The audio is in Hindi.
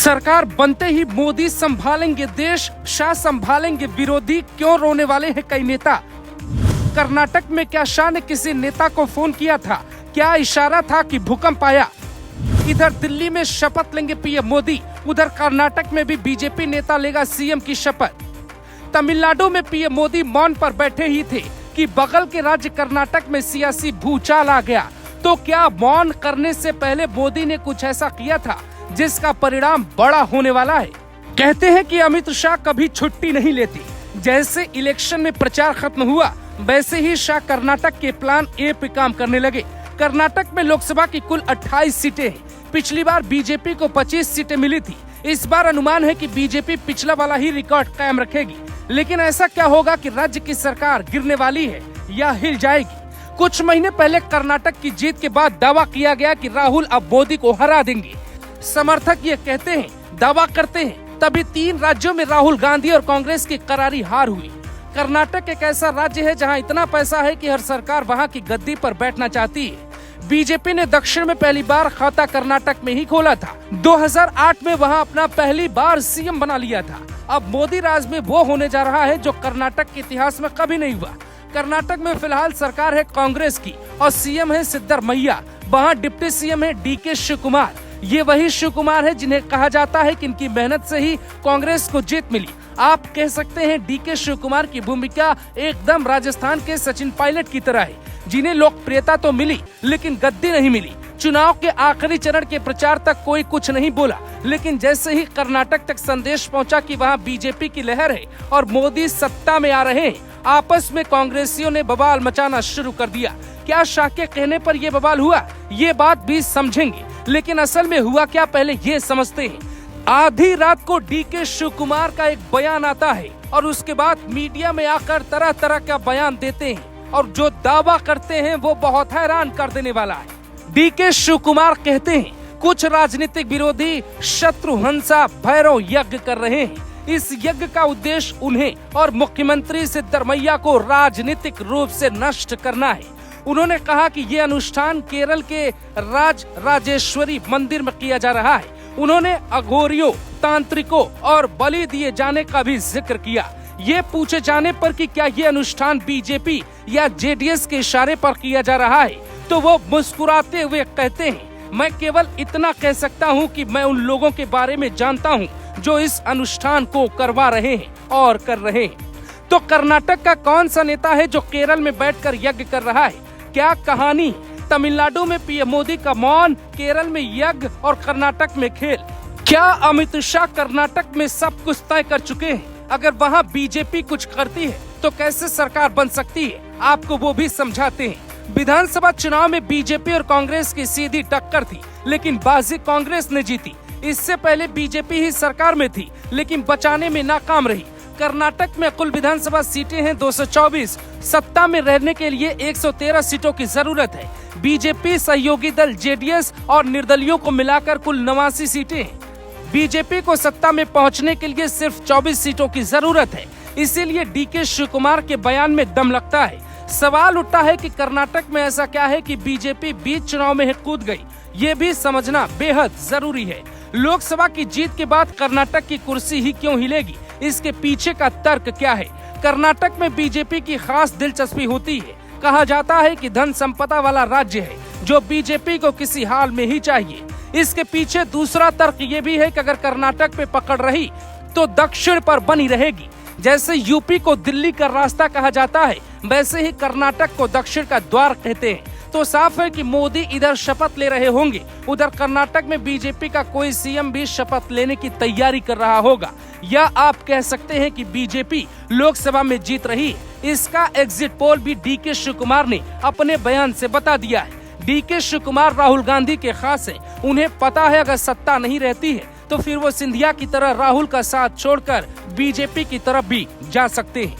सरकार बनते ही मोदी संभालेंगे देश, शाह संभालेंगे विरोधी, क्यों रोने वाले हैं कई नेता। कर्नाटक में क्या शाह ने किसी नेता को फोन किया था? क्या इशारा था कि भूकंप आया? इधर दिल्ली में शपथ लेंगे पीएम मोदी, उधर कर्नाटक में भी बीजेपी नेता लेगा सीएम की शपथ। तमिलनाडु में पीएम मोदी मौन पर बैठे ही थे कि बगल के राज्य कर्नाटक में सियासी भूचाल आ गया। तो क्या मौन करने से पहले मोदी ने कुछ ऐसा किया था जिसका परिणाम बड़ा होने वाला है? कहते हैं कि अमित शाह कभी छुट्टी नहीं लेती। जैसे इलेक्शन में प्रचार खत्म हुआ, वैसे ही शाह कर्नाटक के प्लान ए पे काम करने लगे। कर्नाटक में लोकसभा की कुल 28 सीटें हैं। पिछली बार बीजेपी को 25 सीटें मिली थी। इस बार अनुमान है कि बीजेपी पिछला वाला ही रिकॉर्ड कायम रखेगी। लेकिन ऐसा क्या होगा कि राज्य की सरकार गिरने वाली है या हिल जाएगी? कुछ महीने पहले कर्नाटक की जीत के बाद दावा किया गया कि राहुल अब मोदी को हरा देंगे। समर्थक ये कहते हैं, दावा करते हैं, तभी 3 राज्यों में राहुल गांधी और कांग्रेस की करारी हार हुई। कर्नाटक एक ऐसा राज्य है जहां इतना पैसा है कि हर सरकार वहां की गद्दी पर बैठना चाहती है। बीजेपी ने दक्षिण में पहली बार खाता कर्नाटक में ही खोला था। 2008 में वहां अपना पहली बार सीएम बना लिया था। अब मोदी राज में वो होने जा रहा है जो कर्नाटक के इतिहास में कभी नहीं हुआ। कर्नाटक में फिलहाल सरकार है कांग्रेस की और सीएम है सिद्धरमैया। वहाँ डिप्टी सीएम है डीके शिवकुमार। ये वही शिवकुमार है जिन्हें कहा जाता है कि इनकी मेहनत से ही कांग्रेस को जीत मिली। आप कह सकते हैं डीके शिवकुमार की भूमिका एकदम राजस्थान के सचिन पायलट की तरह है, जिन्हें लोकप्रियता तो मिली लेकिन गद्दी नहीं मिली। चुनाव के आखिरी चरण के प्रचार तक कोई कुछ नहीं बोला, लेकिन जैसे ही कर्नाटक तक संदेश पहुंचा कि वहां बीजेपी की लहर है और मोदी सत्ता में आ रहे हैं, आपस में कांग्रेसियों ने बवाल मचाना शुरू कर दिया। क्या शाह के कहने पर यह बवाल हुआ? ये बात भी समझेंगे, लेकिन असल में हुआ क्या पहले ये समझते हैं। आधी रात को डीके शिवकुमार का एक बयान आता है और उसके बाद मीडिया में आकर तरह तरह का बयान देते हैं और जो दावा करते हैं वो बहुत हैरान कर देने वाला है। डीके शिवकुमार कहते हैं, कुछ राजनीतिक विरोधी शत्रुहंसा भैरव यज्ञ कर रहे हैं। इस यज्ञ का उद्देश्य उन्हें और मुख्यमंत्री सिद्धरमैया को राजनीतिक रूप से नष्ट करना है। उन्होंने कहा कि ये अनुष्ठान केरल के राजेश्वरी मंदिर में किया जा रहा है। उन्होंने अघोरियों, तांत्रिकों और बलि दिए जाने का भी जिक्र किया। ये पूछे जाने पर कि क्या ये अनुष्ठान बीजेपी या जेडीएस के इशारे पर किया जा रहा है, तो वो मुस्कुराते हुए कहते हैं, मैं केवल इतना कह सकता हूँ कि मैं उन लोगों के बारे में जानता हूँ जो इस अनुष्ठान को करवा रहे हैं और कर रहे हैं। तो कर्नाटक का कौन सा नेता है जो केरल में बैठकर यज्ञ कर रहा है? क्या कहानी? तमिलनाडु में पीएम मोदी का मौन, केरल में यज्ञ और कर्नाटक में खेल। क्या अमित शाह कर्नाटक में सब कुछ तय कर चुके हैं? अगर वहाँ बीजेपी कुछ करती है तो कैसे सरकार बन सकती है? आपको वो भी समझाते हैं। विधानसभा चुनाव में बीजेपी और कांग्रेस की सीधी टक्कर थी, लेकिन बाजी कांग्रेस ने जीती। इससे पहले बीजेपी ही सरकार में थी, लेकिन बचाने में नाकाम रही। कर्नाटक में कुल विधानसभा सीटें हैं 224। सत्ता में रहने के लिए 113 सीटों की जरूरत है। बीजेपी, सहयोगी दल जेडीएस और निर्दलियों को मिलाकर कुल 89 सीटें हैं। बीजेपी को सत्ता में पहुंचने के लिए सिर्फ 24 सीटों की जरूरत है। इसीलिए डीके शिवकुमार के बयान में दम लगता है। सवाल उठता है कि कर्नाटक में ऐसा क्या है कि बीजेपी बीच चुनाव में कूद गई? ये भी समझना बेहद जरूरी है। लोकसभा की जीत के बाद कर्नाटक की कुर्सी ही क्यों हिलेगी? इसके पीछे का तर्क क्या है? कर्नाटक में बीजेपी की खास दिलचस्पी होती है। कहा जाता है कि धन संपदा वाला राज्य है जो बीजेपी को किसी हाल में ही चाहिए। इसके पीछे दूसरा तर्क ये भी है कि अगर कर्नाटक पे पकड़ रही तो दक्षिण पर बनी रहेगी। जैसे यूपी को दिल्ली का रास्ता कहा जाता है, वैसे ही कर्नाटक को दक्षिण का द्वार कहते हैं। तो साफ है कि मोदी इधर शपथ ले रहे होंगे, उधर कर्नाटक में बीजेपी का कोई सीएम भी शपथ लेने की तैयारी कर रहा होगा। या आप कह सकते हैं कि बीजेपी लोकसभा में जीत रही है। इसका एग्जिट पोल भी डीके शिवकुमार ने अपने बयान से बता दिया है। डीके शिवकुमार राहुल गांधी के खास है। उन्हें पता है अगर सत्ता नहीं रहती है तो फिर वो सिंधिया की तरह राहुल का साथ छोड़कर बीजेपी की तरफ भी जा सकते हैं।